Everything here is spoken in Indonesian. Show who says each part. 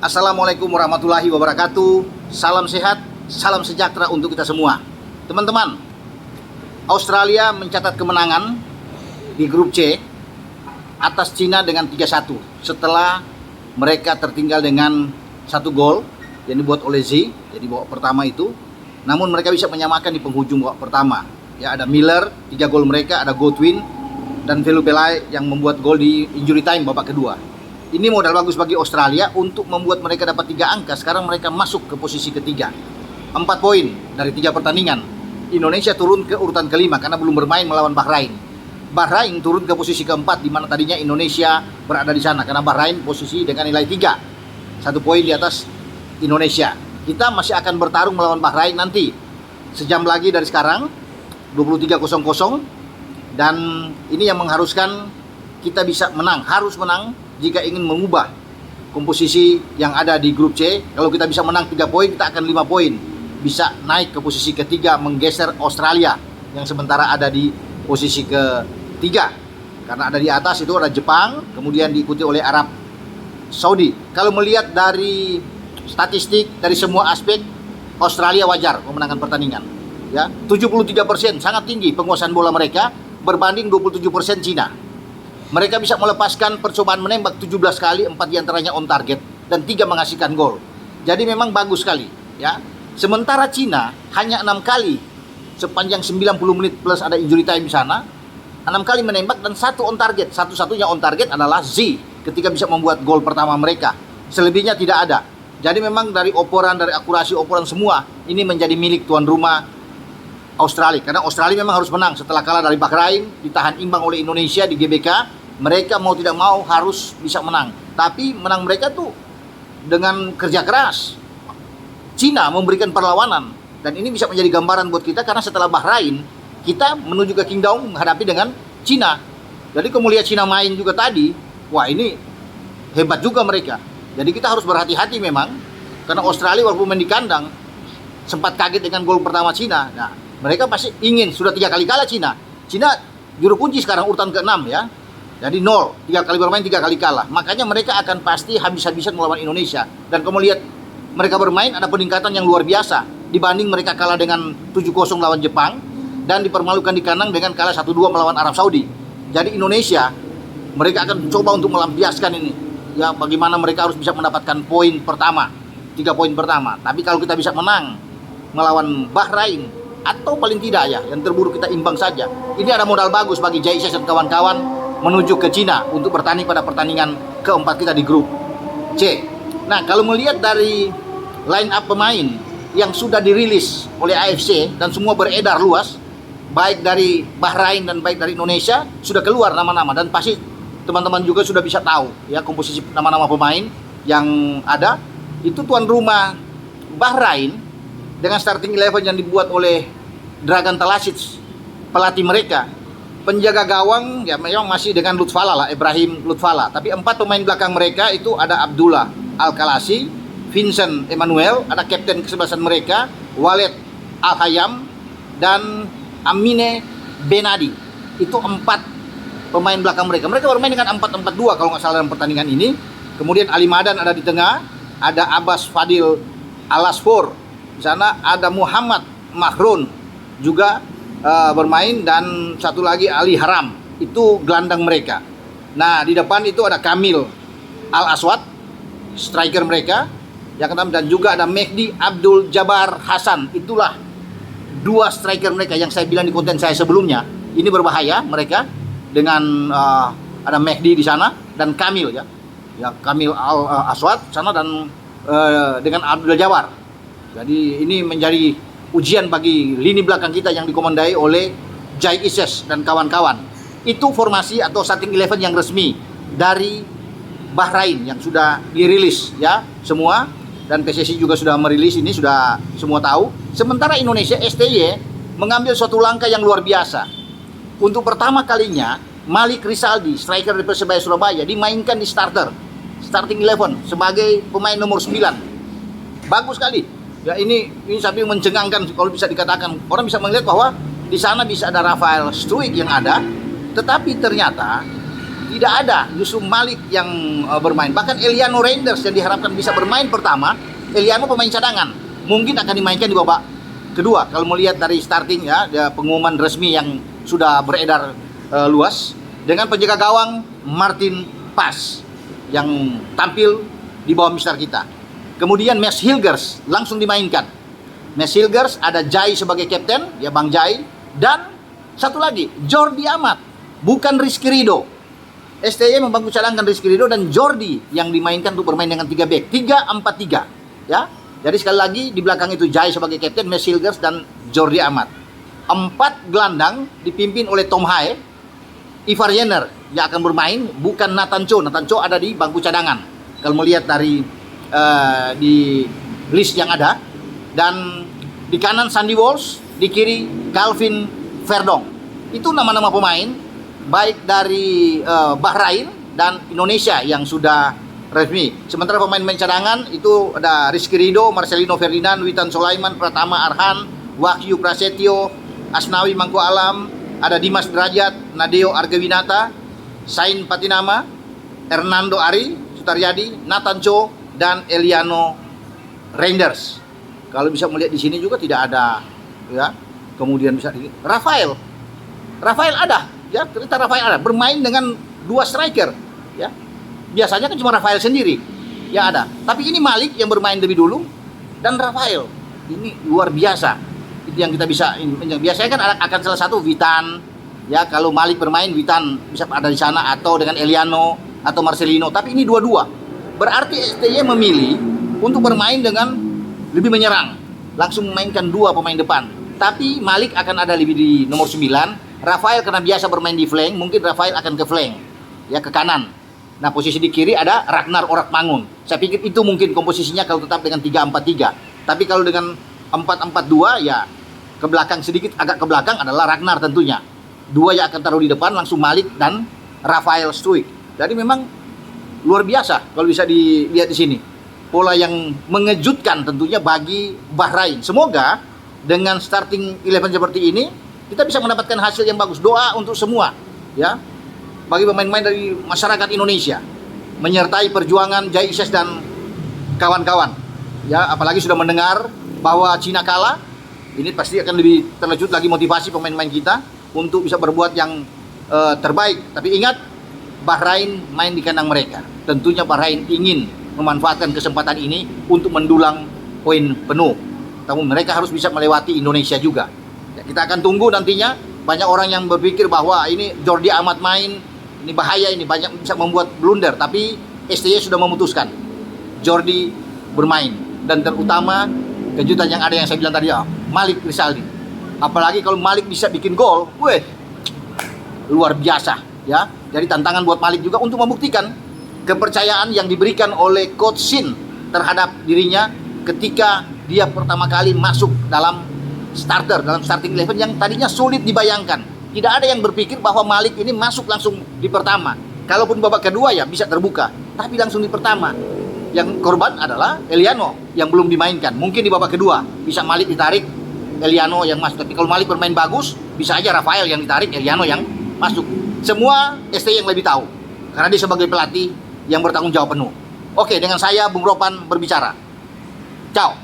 Speaker 1: Assalamualaikum warahmatullahi wabarakatuh. Salam sehat, salam sejahtera untuk kita semua. Teman-teman, Australia mencatat kemenangan di grup C atas Cina dengan 3-1 setelah mereka tertinggal dengan 1 gol yang dibuat oleh Z, jadi babak pertama itu. Namun mereka bisa menyamakan di penghujung babak pertama. Ya, ada Miller 3 gol mereka, ada Godwin dan Velupelai yang membuat gol di injury time babak kedua. Ini modal bagus bagi Australia untuk membuat mereka dapat 3 angka. Sekarang mereka masuk ke posisi ketiga, 4 poin dari 3 pertandingan. Indonesia turun ke urutan kelima karena belum bermain melawan Bahrain. Bahrain turun ke posisi keempat, di mana tadinya Indonesia berada di sana karena Bahrain posisi dengan nilai 3, 1 poin di atas Indonesia. Kita masih akan bertarung melawan Bahrain nanti sejam lagi dari sekarang, 23.00, dan ini yang mengharuskan kita bisa menang, harus menang jika ingin mengubah komposisi yang ada di grup C. Kalau kita bisa menang 3 poin, kita akan 5 poin, bisa naik ke posisi ketiga, menggeser Australia yang sementara ada di posisi ketiga. Karena ada di atas itu ada Jepang, kemudian diikuti oleh Arab Saudi. Kalau melihat dari statistik, dari semua aspek, Australia wajar memenangkan pertandingan. Ya, 73% sangat tinggi penguasaan bola mereka berbanding 27% Cina. Mereka bisa melepaskan percobaan menembak 17 kali, 4 diantaranya on target, dan 3 menghasilkan gol. Jadi memang bagus sekali, ya. Sementara Cina hanya 6 kali sepanjang 90 menit plus ada injury time di sana, 6 kali menembak dan 1 on target. Satu-satunya on target adalah Z ketika bisa membuat gol pertama mereka. Selebihnya tidak ada. Jadi memang dari operan, dari akurasi operan semua, ini menjadi milik tuan rumah Australia. Karena Australia memang harus menang setelah kalah dari Bahrain, ditahan imbang oleh Indonesia di GBK. Mereka mau tidak mau harus bisa menang. Tapi menang mereka tuh dengan kerja keras. Cina memberikan perlawanan. Dan ini bisa menjadi gambaran buat kita karena setelah Bahrain, kita menuju ke Qingdao menghadapi dengan Cina. Jadi kalau lihat Cina main juga tadi, wah ini hebat juga mereka. Jadi kita harus berhati-hati memang. Karena Australia walaupun main di kandang, sempat kaget dengan gol pertama Cina. Nah, mereka pasti ingin, sudah 3 kali kalah Cina. Cina juru kunci sekarang urutan ke-6 ya. Jadi 0, 3 kali bermain, 3 kali kalah. Makanya mereka akan pasti habis-habisan melawan Indonesia. Dan kamu lihat mereka bermain ada peningkatan yang luar biasa. Dibanding mereka kalah dengan 7-0 lawan Jepang. Dan dipermalukan di kandang dengan kalah 1-2 melawan Arab Saudi. Jadi Indonesia, mereka akan coba untuk melampiaskan ini. Ya, bagaimana mereka harus bisa mendapatkan poin pertama. 3 poin pertama. Tapi kalau kita bisa menang melawan Bahrain, atau paling tidak ya, yang terburuk kita imbang saja. Ini ada modal bagus bagi Jaises dan kawan-kawan menuju ke Cina untuk bertanding pada pertandingan keempat kita di grup C. Nah, kalau melihat dari line up pemain yang sudah dirilis oleh AFC dan semua beredar luas, baik dari Bahrain dan baik dari Indonesia, sudah keluar nama-nama dan pasti teman-teman juga sudah bisa tahu ya komposisi nama-nama pemain yang ada. Itu tuan rumah Bahrain dengan starting 11 yang dibuat oleh Dragan Talasic, pelatih mereka. Penjaga gawang ya memang masih dengan Lutfala lah, Ibrahim Lutfala. Tapi 4 pemain belakang mereka itu ada Abdullah Al-Khalasi, Vincent Emmanuel, ada kapten kesebelasan mereka, Walid Al-Hayam, dan Amine Benadi. Itu 4 pemain belakang mereka. Mereka bermain dengan 4-4-2 kalau nggak salah dalam pertandingan ini. Kemudian Ali Madan ada di tengah, ada Abbas Fadil Alasfor. Di sana ada Muhammad Mahrun juga bermain, dan satu lagi Ali Haram, itu gelandang mereka. Nah, di depan itu ada Kamil Al-Aswad, striker mereka yang keenam, dan juga ada Mehdi Abdul Jabbar Hasan. Itulah 2 striker mereka yang saya bilang di konten saya sebelumnya. Ini berbahaya mereka dengan ada Mehdi di sana dan Kamil ya. Ya, Kamil Al-Aswad sana dan dengan Abdul Jabbar. Jadi ini menjadi ujian bagi lini belakang kita yang dikomandai oleh Jai Ises dan kawan-kawan. Itu formasi atau starting 11 yang resmi dari Bahrain yang sudah dirilis ya semua, dan PSSI juga sudah merilis ini, sudah semua tahu. Sementara Indonesia STY mengambil suatu langkah yang luar biasa. Untuk pertama kalinya Malik Rizaldi, striker dari Persebaya Surabaya, dimainkan di starting 11 sebagai pemain nomor 9. Bagus sekali. Ya, ini sampai mencengangkan kalau bisa dikatakan. Orang bisa melihat bahwa di sana bisa ada Rafael Struijk yang ada, tetapi ternyata Tidak ada, justru Malik yang bermain. Bahkan Eliano Reinders yang diharapkan bisa bermain pertama, Eliano pemain cadangan. Mungkin akan dimainkan di babak kedua. Kalau melihat dari starting ya, pengumuman resmi yang sudah beredar luas. Dengan penjaga gawang Martin Pas yang tampil di bawah mister kita. Kemudian Mads Hilgers langsung dimainkan. Mads Hilgers, ada Jai sebagai kapten, ya Bang Jai. Dan satu lagi, Jordi Amat, bukan Rizky Ridho. STY membangku cadangkan Rizky Ridho dan Jordi yang dimainkan untuk bermain dengan 3 back, 3-4-3 ya. Jadi sekali lagi di belakang itu Jai sebagai kapten, Mads Hilgers dan Jordi Amat. 4 gelandang dipimpin oleh Tom Hae, Ivar Jenner yang akan bermain, bukan Nathan Cho. Nathan Cho ada di bangku cadangan. Kalau melihat dari di list yang ada. Dan di kanan Sandy Walsh, di kiri Calvin Verdong. Itu nama-nama pemain baik dari Bahrain dan Indonesia yang sudah resmi. Sementara pemain-pemain cadangan itu ada Rizky Ridho, Marcelino Ferdinand, Witan Sulaiman, Pratama Arhan, Wahyu Prasetyo, Asnawi Mangku Alam, ada Dimas Derajat, Nadeo Argawinata, Sain Patinama, Hernando Ari Sutaryadi, Nathan Cho, dan Eliano Reinders. Kalau bisa melihat di sini juga tidak ada ya. Kemudian bisa Rafael ada. Ya, ternyata Rafael ada bermain dengan 2 striker ya. Biasanya kan cuma Rafael sendiri yang ada. Tapi ini Malik yang bermain lebih dulu dan Rafael. Ini luar biasa. Itu yang kita bisa, biasanya kan akan salah satu Witan ya. Kalau Malik bermain, Witan bisa ada di sana, atau dengan Eliano atau Marcelino. Tapi ini dua-dua. Berarti STY memilih untuk bermain dengan lebih menyerang, langsung memainkan 2 pemain depan. Tapi Malik akan ada lebih di nomor 9. Rafael karena biasa bermain di flank, mungkin Rafael akan ke flank ya, ke kanan. Nah, posisi di kiri ada Ragnar Oratmangun. Saya pikir itu mungkin komposisinya kalau tetap dengan 3-4-3. Tapi kalau dengan 4-4-2 ya ke belakang sedikit, agak ke belakang adalah Ragnar tentunya. 2 yang akan taruh di depan langsung Malik dan Rafael Struijk. Jadi memang luar biasa kalau bisa dilihat di sini. Pola yang mengejutkan tentunya bagi Bahrain. Semoga dengan starting 11 seperti ini kita bisa mendapatkan hasil yang bagus. Doa untuk semua ya, bagi pemain-pemain dari masyarakat Indonesia menyertai perjuangan Jai Isyas dan kawan-kawan ya. Apalagi sudah mendengar bahwa Cina kalah, ini pasti akan lebih terlanjut lagi motivasi pemain-pemain kita untuk bisa berbuat yang terbaik. Tapi ingat, Bahrain main di kandang mereka. Tentunya Bahrain ingin memanfaatkan kesempatan ini untuk mendulang poin penuh. Namun mereka harus bisa melewati Indonesia juga. Ya, kita akan tunggu nantinya. Banyak orang yang berpikir bahwa ini Jordi Amat main, ini bahaya, ini banyak bisa membuat blunder. Tapi STY sudah memutuskan Jordi bermain. Dan terutama kejutan yang ada yang saya bilang tadi ya, Malik Rizaldi. Apalagi kalau Malik bisa bikin gol, luar biasa ya. Jadi tantangan buat Malik juga untuk membuktikan kepercayaan yang diberikan oleh Coach Shin terhadap dirinya ketika dia pertama kali masuk dalam starting 11 yang tadinya sulit dibayangkan. Tidak ada yang berpikir bahwa Malik ini masuk langsung di pertama. Kalaupun babak kedua ya bisa terbuka, tapi langsung di pertama. Yang korban adalah Eliano yang belum dimainkan. Mungkin di babak kedua bisa Malik ditarik, Eliano yang masuk. Tapi kalau Malik bermain bagus, bisa aja Rafael yang ditarik, Eliano yang masuk. Semua STY yang lebih tahu, karena dia sebagai pelatih yang bertanggung jawab penuh. Oke, dengan saya Bung Ropan berbicara. Ciao.